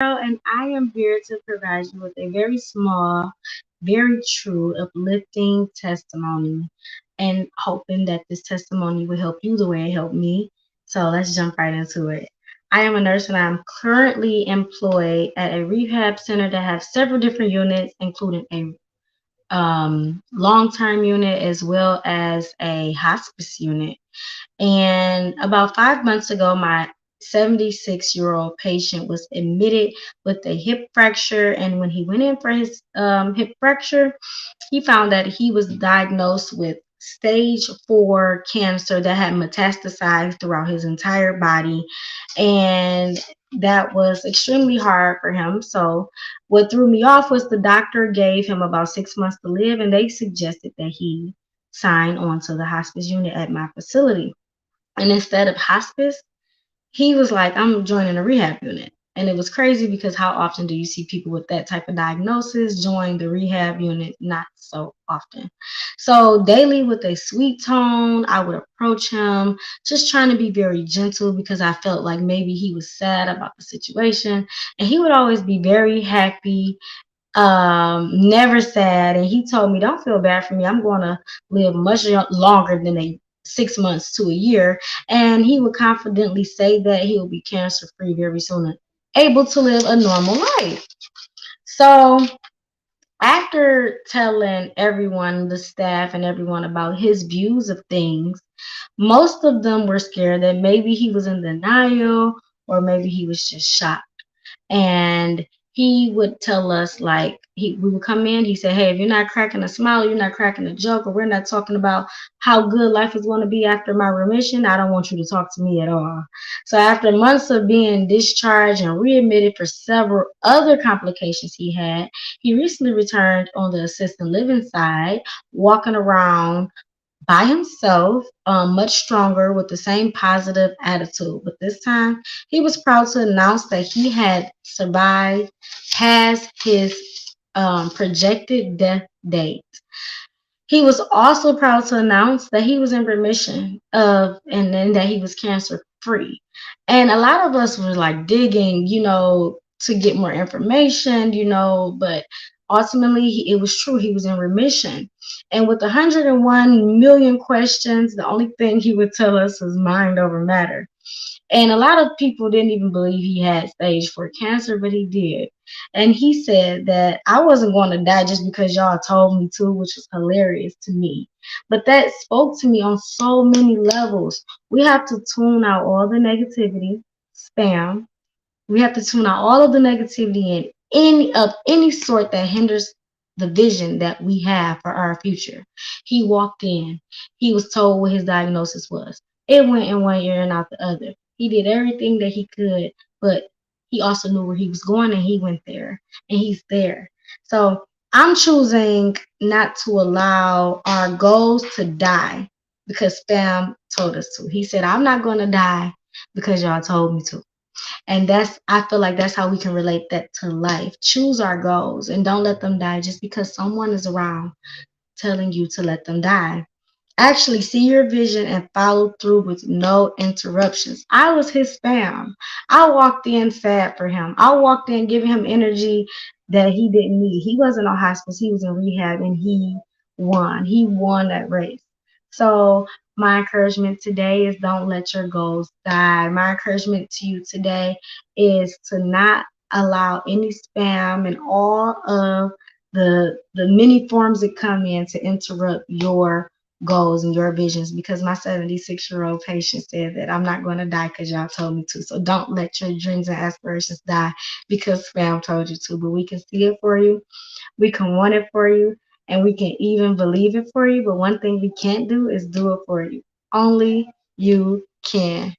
And I am here to provide you with a very small, very true, uplifting testimony, and hoping that this testimony will help you the way it helped me. So let's jump right into it. I am a nurse and I'm currently employed at a rehab center that has several different units, including a long-term unit as well as a hospice unit. And about 5 months ago, my 76-year-old patient was admitted with a hip fracture. And when he went in for his hip fracture, he found that he was diagnosed with stage 4 cancer that had metastasized throughout his entire body. And that was extremely hard for him. So, what threw me off was the doctor gave him about 6 months to live, and they suggested that he sign on to the hospice unit at my facility. And instead of hospice, he was like, I'm joining a rehab unit. And it was crazy because how often do you see people with that type of diagnosis join the rehab unit? Not so often. So daily with a sweet tone, I would approach him, just trying to be very gentle because I felt like maybe he was sad about the situation. And he would always be very happy, never sad. And he told me, don't feel bad for me. I'm going to live much longer than 6 months to a year. And he would confidently say that he will be cancer free very soon and able to live a normal life. So after telling everyone, the staff and everyone, about his views of things, most of them were scared that maybe he was in denial or maybe he was just shocked. And he would tell us, like, we would come in, he said, hey, if you're not cracking a smile, you're not cracking a joke, or we're not talking about how good life is going to be after my remission, I don't want you to talk to me at all. So after months of being discharged and readmitted for several other complications he recently returned on the assisted living side, walking around by himself, much stronger with the same positive attitude. But this time, he was proud to announce that he had survived past his projected death date. He was also proud to announce that he was in remission and then that he was cancer free. And a lot of us were like digging, to get more information, but ultimately it was true. He was in remission. And with 101 million questions, the only thing he would tell us was mind over matter. And a lot of people didn't even believe he had stage 4 cancer, but he did. And he said that I wasn't going to die just because y'all told me to, which was hilarious to me. But that spoke to me on so many levels. We have to tune out all the negativity, spam. We have to tune out all of the negativity and any sort that hinders the vision that we have for our future. He walked in. He was told what his diagnosis was. It went in one ear and out the other. He did everything that he could, but he also knew where he was going and he went there and he's there. So I'm choosing not to allow our goals to die because fam told us to. He said, I'm not going to die because y'all told me to. And I feel like that's how we can relate that to life. Choose our goals and don't let them die just because someone is around telling you to let them die. Actually see your vision and follow through with no interruptions. I was his spam. I walked in sad for him. I walked in giving him energy that he didn't need. He wasn't on hospice, he was in rehab, and he won. He won that race. So my encouragement today is don't let your goals die. My encouragement to you today is to not allow any spam and all of the many forms that come in to interrupt your goals and your visions, because my 76-year-old patient said that I'm not going to die because y'all told me to. So don't let your dreams and aspirations die because fam told you to. But we can see it for you, we can want it for you, and we can even believe it for you. But one thing we can't do is do it for you. Only you can.